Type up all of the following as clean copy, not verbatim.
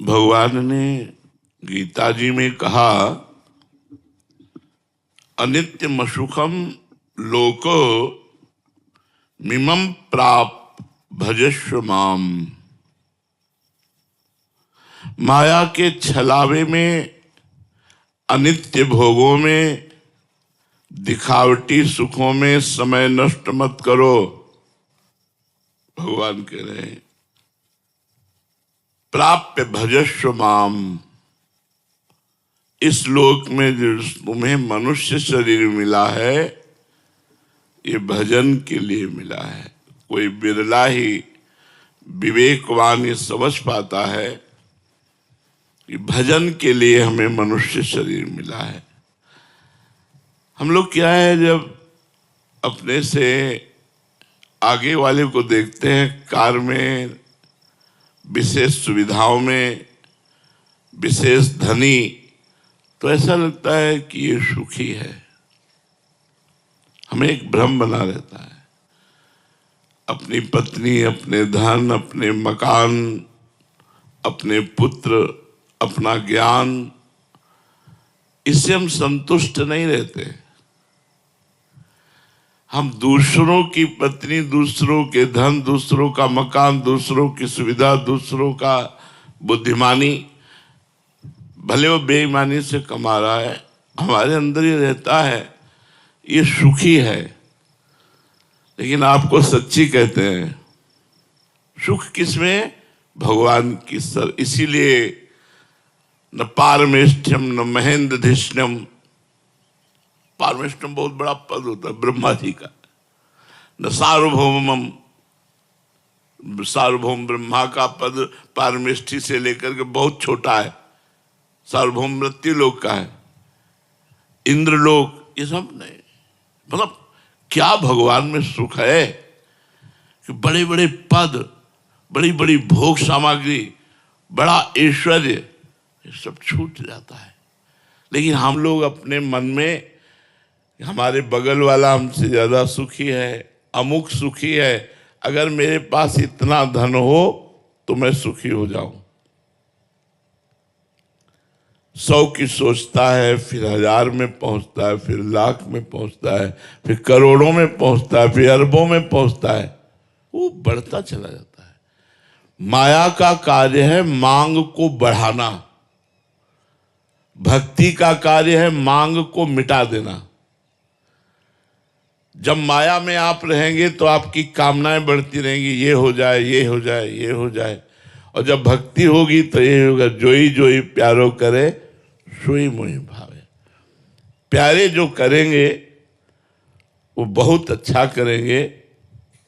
भगवान ने गीता जी में कहा, अनित्यम सुखम लोको मिमं प्राप भजस्व माम। माया के छलावे में, अनित्य भोगों में, दिखावटी सुखों में समय नष्ट मत करो। भगवान कह रहे हैं, प्राप्य भजस्व माम। इस लोक में जो तुम्हें मनुष्य शरीर मिला है, ये भजन के लिए मिला है। कोई बिरला ही विवेकवान ये समझ पाता है कि भजन के लिए हमें मनुष्य शरीर मिला है। हम लोग क्या है, जब अपने से आगे वाले को देखते हैं कार में, विशेष सुविधाओं में, विशेष धनी, तो ऐसा लगता है कि ये सुखी है। हमें एक भ्रम बना रहता है। अपनी पत्नी, अपने धन, अपने मकान, अपने पुत्र, अपना ज्ञान, इससे हम संतुष्ट नहीं रहते। हम दूसरों की पत्नी, दूसरों के धन, दूसरों का मकान, दूसरों की सुविधा, दूसरों का बुद्धिमानी, भले वो बेईमानी से कमा रहा है, हमारे अंदर ये रहता है, ये सुखी है। लेकिन आपको सच्ची कहते हैं, सुख किसमें? भगवान की सर। इसीलिए न पारमेष्ठ्यम न महेंद्रधिष्ण्यम। पारमेष्ठ्यम बहुत बड़ा पद होता है ब्रह्मा जी का। न सार्वभौमम, सार्वभौम ब्रह्मा का पद पारमेष्ठी से लेकर के बहुत छोटा है। सार्वभौम मृत्युलोक का है, इंद्रलोक, ये सब नहीं। मतलब क्या भगवान में सुख है कि बड़े बड़े पद, बड़ी बड़ी भोग सामग्री, बड़ा ऐश्वर्य, ये सब छूट जाता है। लेकिन हम लोग अपने मन में, हमारे बगल वाला हमसे ज्यादा सुखी है, अमुक सुखी है, अगर मेरे पास इतना धन हो तो मैं सुखी हो जाऊं। 100 की सोचता है, फिर 1000 में पहुंचता है, फिर लाख में पहुंचता है, फिर करोड़ों में पहुंचता है, फिर अरबों में पहुंचता है। वो बढ़ता चला जाता है। माया का कार्य है मांग को बढ़ाना, भक्ति का कार्य है मांग को मिटा देना। जब माया में आप रहेंगे तो आपकी कामनाएं बढ़ती रहेंगी, ये हो जाए, ये हो जाए, ये हो जाए। और जब भक्ति होगी तो ये होगा, जोई जोई प्यारो करे सोई मोहि भावे। प्यारे जो करेंगे वो बहुत अच्छा करेंगे,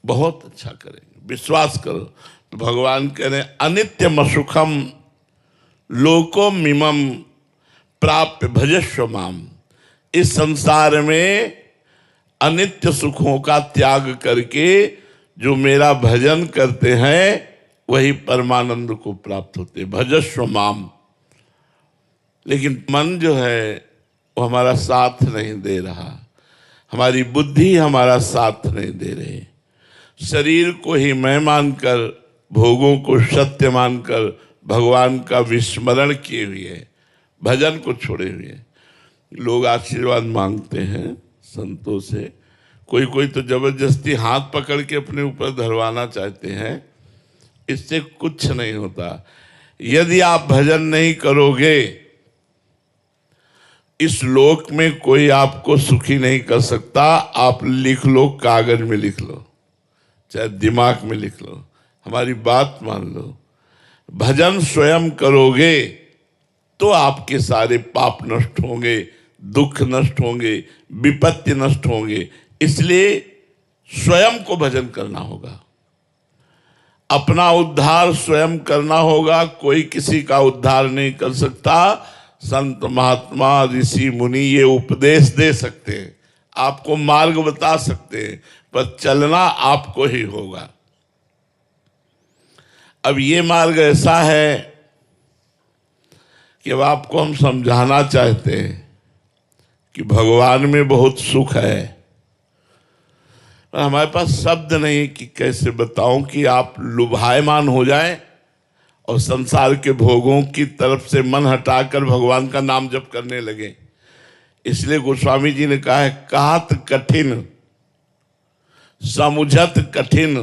बहुत अच्छा करेंगे, विश्वास करो। तो भगवान कह रहे हैं, अनित्यम सुखम लोको मिमम प्राप्य भजस्व माम। इस संसार में अनित्य सुखों का त्याग करके जो मेरा भजन करते हैं वही परमानंद को प्राप्त होते, भजस्व माम। लेकिन मन जो है वो हमारा साथ नहीं दे रहा, हमारी बुद्धि हमारा साथ नहीं दे रही। शरीर को ही मैं मानकर, भोगों को सत्य मानकर भगवान का विस्मरण किए हुए, भजन को छोड़े हुए लोग आशीर्वाद मांगते हैं संतों से। कोई कोई तो जबरदस्ती हाथ पकड़ के अपने ऊपर धरवाना चाहते हैं। इससे कुछ नहीं होता। यदि आप भजन नहीं करोगे, इस लोक में कोई आपको सुखी नहीं कर सकता। आप लिख लो, कागज में लिख लो, चाहे दिमाग में लिख लो, हमारी बात मान लो। भजन स्वयं करोगे तो आपके सारे पाप नष्ट होंगे, दुख नष्ट होंगे, विपत्ति नष्ट होंगे। इसलिए स्वयं को भजन करना होगा, अपना उद्धार स्वयं करना होगा। कोई किसी का उद्धार नहीं कर सकता। संत महात्मा ऋषि मुनि ये उपदेश दे सकते हैं, आपको मार्ग बता सकते हैं, पर चलना आपको ही होगा। अब ये मार्ग ऐसा है कि अब आपको हम समझाना चाहते हैं कि भगवान में बहुत सुख है, पर हमारे पास शब्द नहीं कि कैसे बताऊं कि आप लुभायमान हो जाएं और संसार के भोगों की तरफ से मन हटाकर भगवान का नाम जप करने लगे। इसलिए गोस्वामी जी ने कहा है, कहत कठिन, समुझत कठिन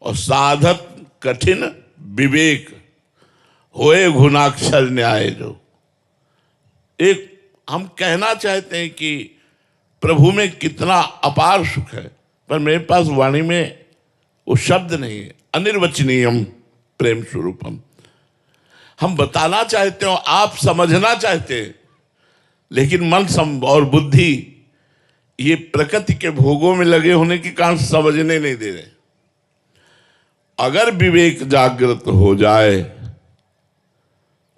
और साधत कठिन विवेक, होए गुणाक्षर न्याय। जो एक हम कहना चाहते हैं कि प्रभु में कितना अपार सुख है, पर मेरे पास वाणी में वो शब्द नहीं है। अनिर्वचनीयम प्रेम स्वरूपम हम बताना चाहते हो, आप समझना चाहते हैं, लेकिन मन और बुद्धि ये प्रकृति के भोगों में लगे होने के कारण समझने नहीं दे रहे। अगर विवेक जागृत हो जाए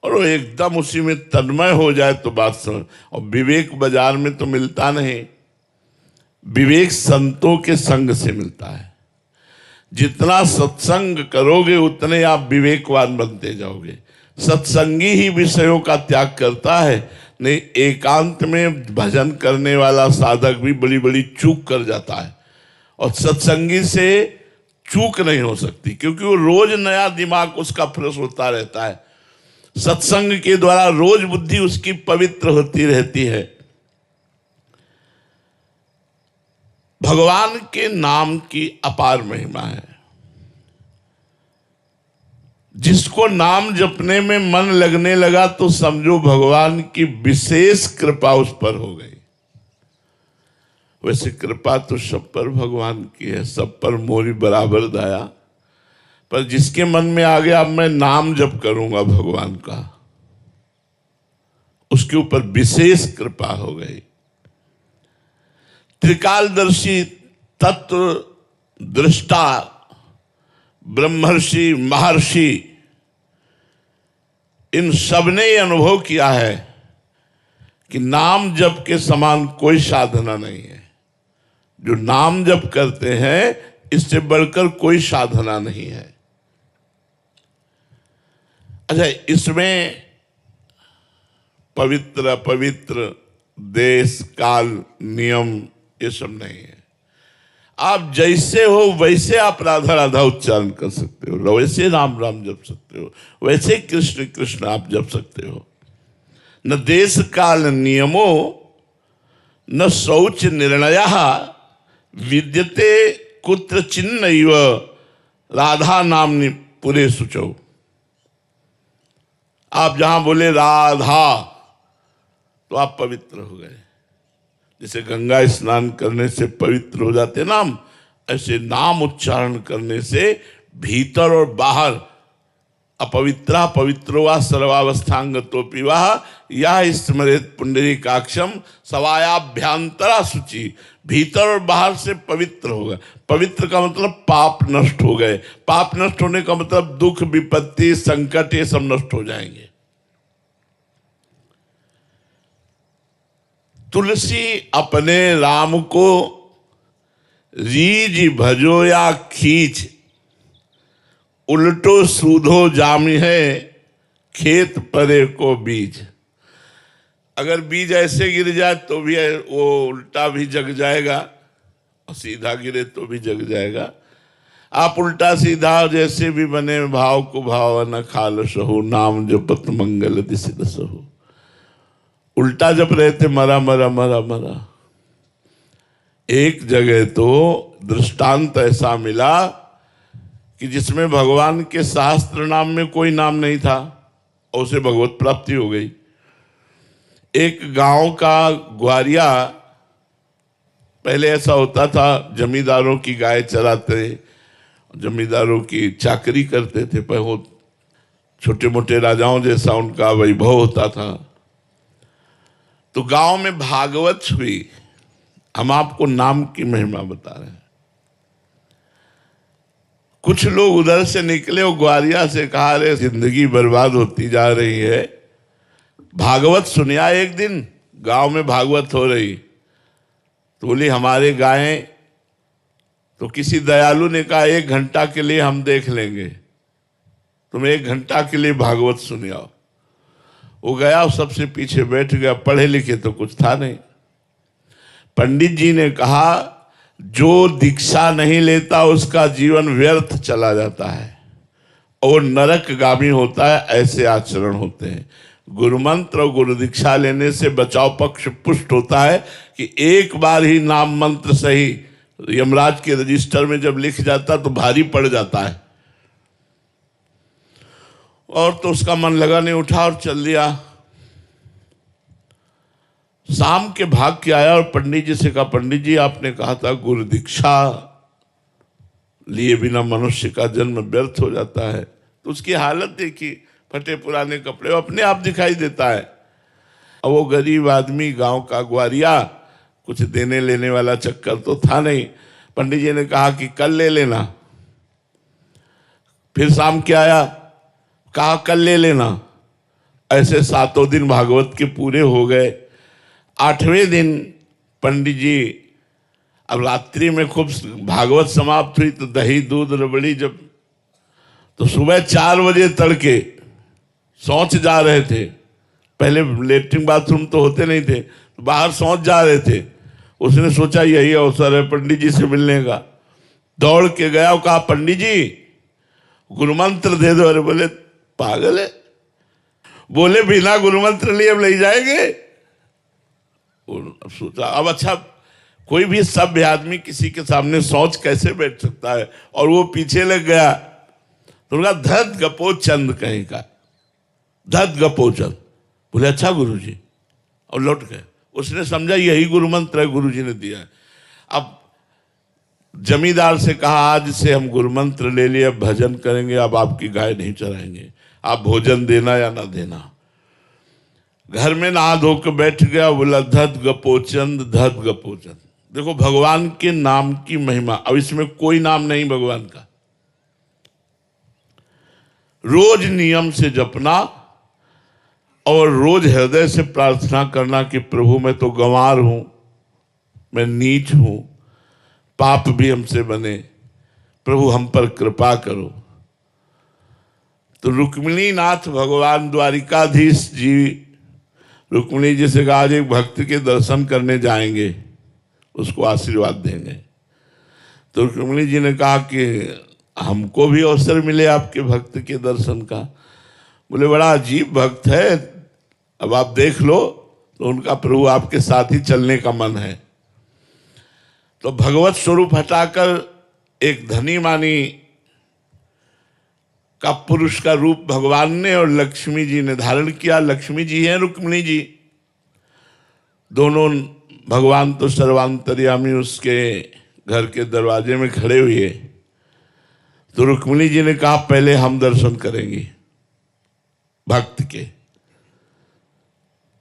और वो एकदम उसी में तन्मय हो जाए तो बात समझ। और विवेक बाजार में तो मिलता नहीं, विवेक संतों के संग से मिलता है। जितना सत्संग करोगे उतने आप विवेकवान बनते जाओगे। सत्संगी ही विषयों का त्याग करता है, नहीं एकांत में भजन करने वाला साधक भी बड़ी बड़ी चूक कर जाता है। और सत्संगी से चूक नहीं हो सकती, क्योंकि वो रोज नया दिमाग उसका फ्रेश होता रहता है। सत्संग के द्वारा रोज बुद्धि उसकी पवित्र होती रहती है। भगवान के नाम की अपार महिमा है। जिसको नाम जपने में मन लगने लगा तो समझो भगवान की विशेष कृपा उस पर हो गई। वैसे कृपा तो सब पर भगवान की है, सब पर मोरी बराबर दया। पर जिसके मन में आ गया अब मैं नाम जप करूंगा भगवान का, उसके ऊपर विशेष कृपा हो गई। त्रिकालदर्शी, तत्व दृष्टा, ब्रह्मर्षि, महर्षि, इन सबने ये अनुभव किया है कि नाम जप के समान कोई साधना नहीं है। जो नाम जप करते हैं इससे बढ़कर कोई साधना नहीं है। अच्छा, इसमें पवित्र अपवित्र, देश काल नियम ये सब नहीं है। आप जैसे हो वैसे आप राधा राधा उच्चारण कर सकते हो, वैसे राम राम जप सकते हो, वैसे कृष्ण कृष्ण आप जप सकते हो। न देश काल नियमो न शौच निर्णय विद्यते कुत्र चिन्नैव राधा नामनि पुरे शुचौ। आप जहां बोले राधा तो आप पवित्र हो गए। जैसे गंगा स्नान करने से पवित्र हो जाते नाम, ऐसे नाम उच्चारण करने से भीतर और बाहर अपवित्रा पवित्रो वा सर्वावस्थांगतोपि वा या स्मरेत पुंडरीकाक्षम सवायाभ्यांतरा शुचि। भीतर और बाहर से पवित्र होगा। पवित्र का मतलब पाप नष्ट हो गए। पाप नष्ट होने का मतलब दुख विपत्ति संकट ये सब नष्ट हो जाएंगे। तुलसी अपने राम को रीज भजो या खींच, उल्टो सूधो जामी है खेत परे को बीज। अगर बीज ऐसे गिर जाए तो भी वो उल्टा भी जग जाएगा और सीधा गिरे तो भी जग जाएगा। आप उल्टा सीधा जैसे भी बने भाव को भाव न खाल सहु, नाम जपत मंगल दिसिद सहु। उल्टा जप रहे थे मरा मरा मरा मरा। एक जगह तो दृष्टांत ऐसा मिला कि जिसमें भगवान के शास्त्र नाम में कोई नाम नहीं था और उसे भगवत प्राप्ति हो गई। एक गांव का ग्वारिया, पहले ऐसा होता था जमींदारों की गाय चराते, जमींदारों की चाकरी करते थे, पर वो छोटे मोटे राजाओं जैसा उनका वैभव होता था। तो गांव में भागवत हुई। हम आपको नाम की महिमा बता रहे हैं। कुछ लोग उधर से निकले और ग्वारिया से कहा, रे जिंदगी बर्बाद होती जा रही है, भागवत सुनिया। एक दिन गांव में भागवत हो रही तो बोली हमारे गायें। तो किसी दयालु ने कहा 1 घंटा के लिए हम देख लेंगे, तुम 1 घंटा के लिए भागवत सुनियाओ। वो गया और सबसे पीछे बैठ गया। पढ़े लिखे तो कुछ था नहीं। पंडित जी ने कहा जो दीक्षा नहीं लेता उसका जीवन व्यर्थ चला जाता है, और नरकगामी होता है, ऐसे आचरण होते हैं। गुरु मंत्र और गुरु दीक्षा लेने से बचाव पक्ष पुष्ट होता है कि एक बार ही नाम मंत्र सही यमराज के रजिस्टर में जब लिख जाता तो भारी पड़ जाता है। और तो उसका मन लगा नहीं, उठा और चल दिया। शाम के भाग के आया और पंडित जी से कहा, पंडित जी आपने कहा था गुरु दीक्षा लिए बिना मनुष्य का जन्म व्यर्थ हो जाता है। तो उसकी हालत देखी, फटे पुराने कपड़े, वो अपने आप दिखाई देता है। अब वो गरीब आदमी, गांव का ग्वारिया, कुछ देने लेने वाला चक्कर तो था नहीं। पंडित जी ने कहा कि कल ले लेना। फिर शाम के आया, कहा कल ले लेना। ऐसे 7 दिन भागवत के पूरे हो गए। 8वें दिन पंडित जी, अब रात्रि में खूब भागवत समाप्त हुई तो दही दूध रबड़ी, जब तो सुबह 4 बजे तड़के शौच जा रहे थे। पहले लेटरिन बाथरूम तो होते नहीं थे, तो बाहर शौच जा रहे थे। उसने सोचा यही अवसर है पंडित जी से मिलने का। दौड़ के गया और कहा, पंडित जी गुरु मंत्र दे दो। अरे बोले पागल है, बोले बिना गुरु मंत्र लिए अब ले जाएंगे। अब सोचा, अब अच्छा कोई भी सभ्य आदमी किसी के सामने शौच कैसे बैठ सकता है, और वो पीछे लग गया। तो उनका धत गपो चंद कहीं का, धत गपो चंद। बोले अच्छा गुरुजी, और लौट गए। उसने समझा यही गुरु मंत्र है, गुरुजी ने दिया है। अब जमींदार से कहा, आज से हम गुरु मंत्र ले लिए, अब भजन करेंगे, अब आपकी गाय नहीं चराएंगे, आप भोजन देना या ना देना। घर में नहा धो के बैठ गया, बोला धत गपोचंद, धत गपोचंद। देखो भगवान के नाम की महिमा। अब इसमें कोई नाम नहीं भगवान का, रोज नियम से जपना और रोज हृदय से प्रार्थना करना कि प्रभु मैं तो गंवार हूं, मैं नीच हूं, पाप भी हमसे बने, प्रभु हम पर कृपा करो। तो रुक्मिणी नाथ भगवान द्वारिकाधीश जी, रुक्मिणी जी से कहा आज एक भक्त के दर्शन करने जाएंगे, उसको आशीर्वाद देंगे। तो रुक्मिणी जी ने कहा कि हमको भी अवसर मिले आपके भक्त के दर्शन का। बोले बड़ा अजीब भक्त है, अब आप देख लो। तो उनका प्रभु आपके साथ ही चलने का मन है। तो भगवत स्वरूप हटाकर एक धनी मानी का पुरुष का रूप भगवान ने और लक्ष्मी जी ने धारण किया। लक्ष्मी जी हैं रुक्मिणी जी, दोनों। भगवान तो सर्वांतर्यामी उसके घर के दरवाजे में खड़े हुए। तो रुक्मिणी जी ने कहा पहले हम दर्शन करेंगे भक्त के।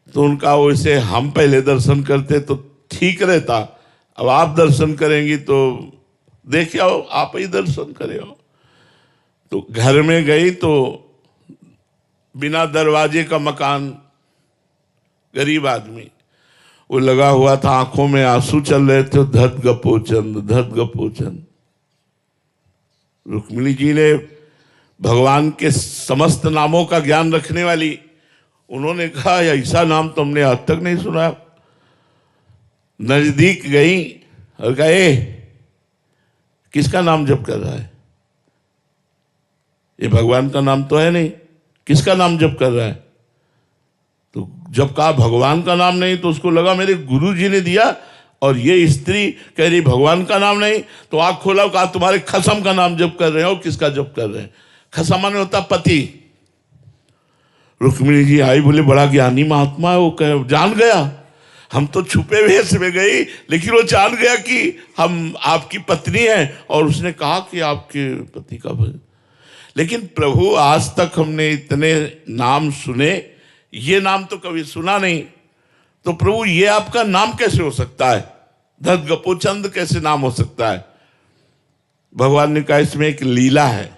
तो उनका वैसे हम पहले दर्शन करते तो ठीक रहता, अब आप दर्शन करेंगी तो देखिए आओ, आप ही दर्शन करे हो। तो घर में गई तो बिना दरवाजे का मकान, गरीब आदमी, वो लगा हुआ था, आंखों में आंसू चल रहे थे। धत गपोचंद, धत गपोचंद। रुक्मिणी जी ने भगवान के समस्त नामों का ज्ञान रखने वाली, उन्होंने कहा ऐसा नाम तो हमने आज तक नहीं सुना। नजदीक गई और कहा किसका नाम जप कर रहा है, ये भगवान का नाम तो है नहीं, किसका नाम जप कर रहा है। तो जब कहा भगवान का नाम नहीं, तो उसको लगा मेरे गुरु जी ने दिया, और ये स्त्री कह रही भगवान का नाम नहीं। तो आंख खोला, कहा तुम्हारे खसम का नाम जप कर रहे हो। किसका जप कर रहे हैं? खसम माने होता पति। रुक्मिणी जी आई, बोले बड़ा ज्ञानी महात्मा है, वो कह जान गया। हम तो छुपे वेश में गई, लेकिन वो जान गया कि हम आपकी पत्नी हैं, और उसने कहा कि आपके पति का भजन। लेकिन प्रभु आज तक हमने इतने नाम सुने, ये नाम तो कभी सुना नहीं। तो प्रभु ये आपका नाम कैसे हो सकता है? धत गपोचंद कैसे नाम हो सकता है? भगवान ने कहा इसमें एक लीला है।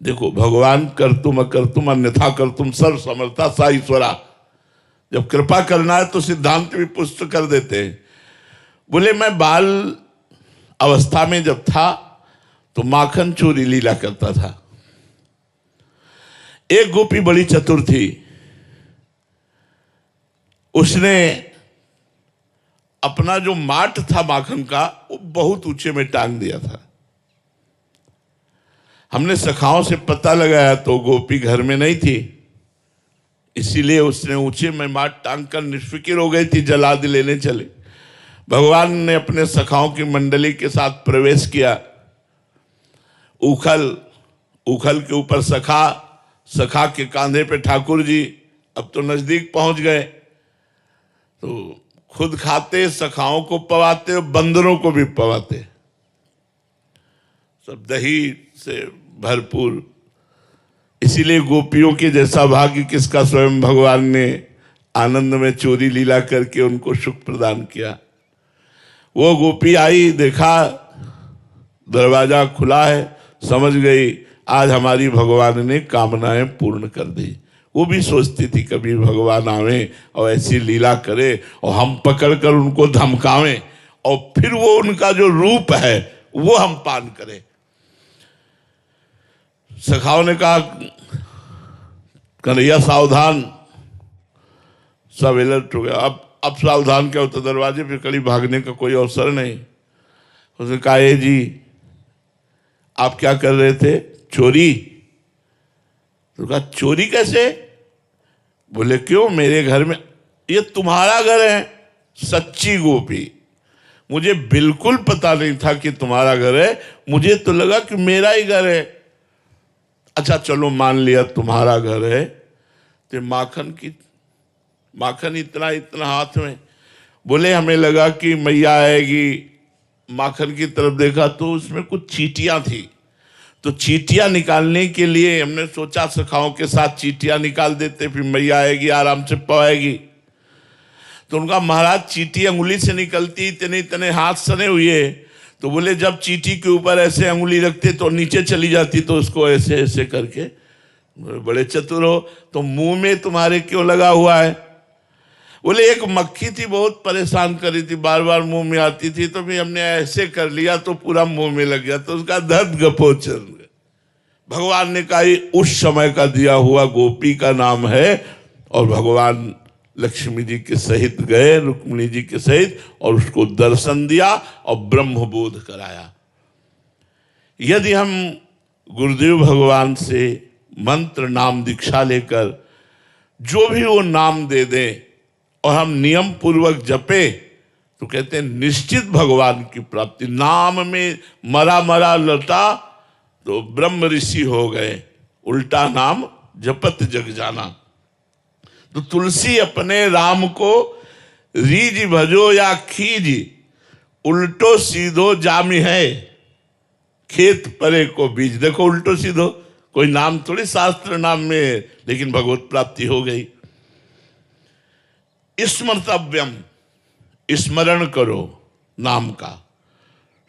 देखो भगवान कर्तुम अकर्तुम अन्यथा कर्तुम सर्व समर्था सा ईश्वरा। जब कृपा करना है तो सिद्धांत भी पुष्ट कर देते हैं। बोले मैं बाल अवस्था में जब था तो माखन चोरी लीला करता था। एक गोपी बड़ी चतुर थी, उसने अपना जो माट था माखन का वो बहुत ऊंचे में टांग दिया था। हमने सखाओं से पता लगाया तो गोपी घर में नहीं थी, इसीलिए उसने ऊंचे में माट टांग कर निष्फिक्र हो गई थी, जलाद लेने चले। भगवान ने अपने सखाओं की मंडली के साथ प्रवेश किया। उखल उखल के ऊपर सखा, सखा के कांधे पे ठाकुर जी। अब तो नजदीक पहुंच गए, तो खुद खाते, सखाओं को पवाते और बंदरों को भी पवाते, सब दही से भरपूर। इसीलिए गोपियों के जैसा भाग्य किसका, स्वयं भगवान ने आनंद में चोरी लीला करके उनको सुख प्रदान किया। वो गोपी आई, देखा दरवाजा खुला है, समझ गई आज हमारी भगवान ने कामनाएं पूर्ण कर दी। वो भी सोचती थी कभी भगवान आवे और ऐसी लीला करे और हम पकड़कर उनको धमकावें और फिर वो उनका जो रूप है वो हम पान करें। सखाओं ने कहा कन्हैया सावधान, सब अलर्ट हो गया। अब सावधान क्या होता, दरवाजे पे कड़ी भागने का कोई अवसर नहीं। उसने कहा ए जी आप क्या कर रहे थे, चोरी? तो कहा चोरी कैसे? बोले क्यों, मेरे घर में, ये तुम्हारा घर है? सच्ची गोपी, मुझे बिल्कुल पता नहीं था कि तुम्हारा घर है, मुझे तो लगा कि मेरा ही घर है। अच्छा चलो मान लिया तुम्हारा घर है, तो माखन इतना इतना हाथ में। बोले हमें लगा कि मैया आएगी, माखन की तरफ देखा तो उसमें कुछ चींटियां थी, तो चींटियां निकालने के लिए हमने सोचा सखाओं के साथ चींटियां निकाल देते, फिर मैया आएगी आराम से पवाएगी। तो उनका महाराज चींटी अंगुली से निकलती, इतने इतने हाथ सने हुए। तो बोले जब चींटी के ऊपर ऐसे अंगुली रखते तो नीचे चली जाती, तो उसको ऐसे ऐसे करके, बड़े चतुर हो, तो मुंह में तुम्हारे क्यों लगा हुआ है? बोले एक मक्खी थी बहुत परेशान कर रही थी, बार बार मुंह में आती थी, तो फिर हमने ऐसे कर लिया तो पूरा मुंह में लग गया, तो उसका दर्द गपोचर। भगवान ने कहा उस समय का दिया हुआ गोपी का नाम है, और भगवान लक्ष्मी जी के सहित गए, रुक्मिणी जी के सहित, और उसको दर्शन दिया और ब्रह्म बोध कराया। यदि हम गुरुदेव भगवान से मंत्र नाम दीक्षा लेकर जो भी वो नाम दे दें और हम नियम पूर्वक जपे, तो कहते हैं निश्चित भगवान की प्राप्ति। नाम में मरा मरा लटा तो ब्रह्म ऋषि हो गए, उल्टा नाम जपत जग जाना। तो तुलसी अपने राम को रीज भजो या खीज, उल्टो सीधो जामी है, खेत परे को बीज। देखो उल्टो सीधो कोई नाम थोड़ी शास्त्र नाम में, लेकिन भगवत प्राप्ति हो गई। स्मर्तव्यम, स्मरण करो नाम का।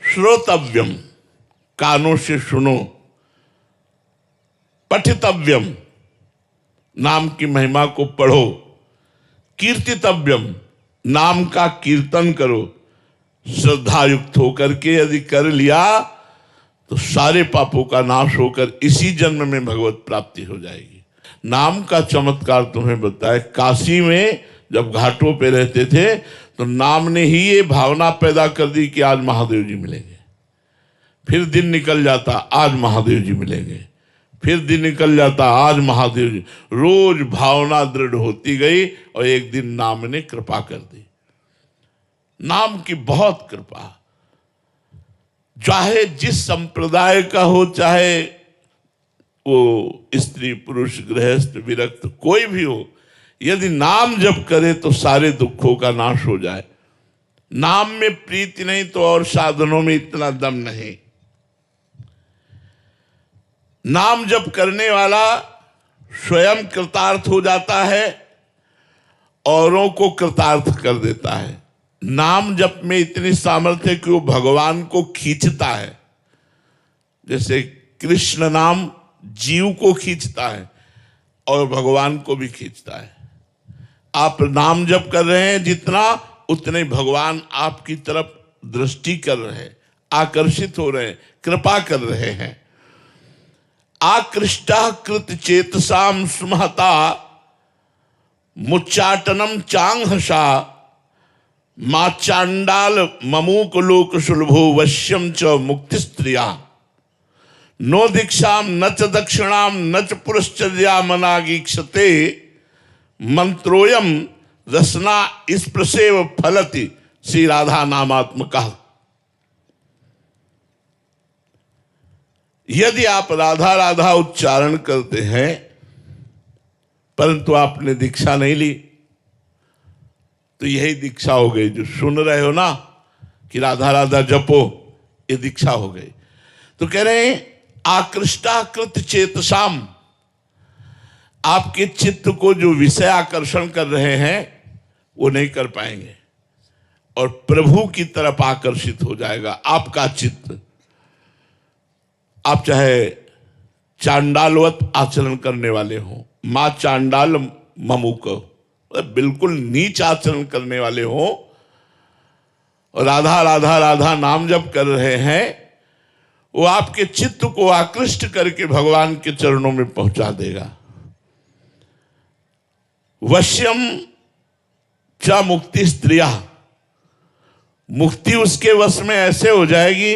श्रोतव्यम, कानों से सुनो। पठितव्यम, नाम की महिमा को पढ़ो। कीर्तितव्यम, नाम का कीर्तन करो। श्रद्धा युक्त होकर के यदि कर लिया तो सारे पापों का नाश होकर इसी जन्म में भगवत प्राप्ति हो जाएगी। नाम का चमत्कार तुम्हें बताए, काशी में जब घाटों पे रहते थे तो नाम ने ही ये भावना पैदा कर दी कि आज महादेव जी मिलेंगे। फिर दिन निकल जाता, आज महादेव जी मिलेंगे। फिर दिन निकल जाता, आज महादेव जी। रोज भावना दृढ़ होती गई और एक दिन नाम ने कृपा कर दी। नाम की बहुत कृपा, चाहे जिस संप्रदाय का हो, चाहे वो स्त्री पुरुष गृहस्थ विरक्त कोई भी हो, यदि नाम जप करे तो सारे दुखों का नाश हो जाए। नाम में प्रीति नहीं तो और साधनों में इतना दम नहीं। नाम जप करने वाला स्वयं कृतार्थ हो जाता है, औरों को कृतार्थ कर देता है। नाम जप में इतनी सामर्थ्य कि वो भगवान को खींचता है। जैसे कृष्ण नाम जीव को खींचता है और भगवान को भी खींचता है। आप नाम जप कर रहे हैं जितना, उतने भगवान आपकी तरफ दृष्टि कर रहे हैं, आकर्षित हो रहे हैं, कृपा कर रहे हैं। आकृष्टा कृत चेतसाम स्महता मुच्चाटनम चांगहसा मां चांडाल ममूक लोक सुलभो वश्यम च मुक्ति स्त्रिया। नो दीक्षाम न च दक्षिणाम न च पुरश्चर्या मनागीक्षते मंत्रोयम रसना स्पृशेव फलति श्री राधा नामात्मका। यदि आप राधा राधा उच्चारण करते हैं परंतु आपने दीक्षा नहीं ली तो यही दीक्षा हो गई। जो सुन रहे हो ना कि राधा राधा जपो, ये दीक्षा हो गई। तो कह रहे हैं आकृष्टाकृत चेतसाम, आपके चित्त को जो विषय आकर्षण कर रहे हैं वो नहीं कर पाएंगे और प्रभु की तरफ आकर्षित हो जाएगा आपका चित्त। आप चाहे चांडालवत आचरण करने वाले हो, मां चांडाल ममुक, बिल्कुल नीच आचरण करने वाले हो और राधा राधा राधा नाम जप कर रहे हैं, वो आपके चित्त को आकृष्ट करके भगवान के चरणों में पहुंचा देगा। वश्यम च मुक्ति स्त्रिया, मुक्ति उसके वश में ऐसे हो जाएगी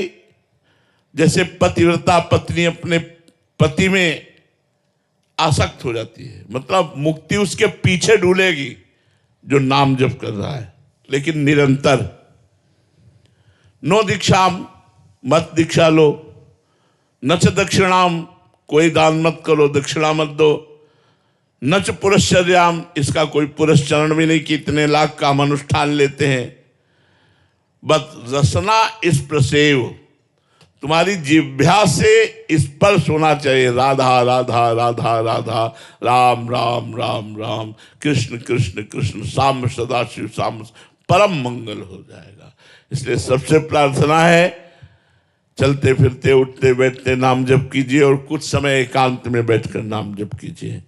जैसे पतिव्रता पत्नी अपने पति में आसक्त हो जाती है। मतलब मुक्ति उसके पीछे ढूलेगी जो नाम जप कर रहा है, लेकिन निरंतर। नो दीक्षाम, मत दीक्षा लो, न च दक्षिणाम, कोई दान मत करो, दक्षिणा मत दो, न च पुरश्चर्याम, इसका कोई पुरस्चरण भी नहीं कि इतने लाख काम अनुष्ठान लेते हैं। बस रसना स्पर्शेव, तुम्हारी जिह्वा से स्पर्श होना चाहिए, राधा राधा राधा राधा, राम राम राम राम, कृष्ण कृष्ण कृष्ण, साम सदाशिव साम, परम मंगल हो जाएगा। इसलिए सबसे प्रार्थना है चलते फिरते उठते बैठते नाम जप कीजिए और कुछ समय एकांत में बैठकर नाम जप कीजिए।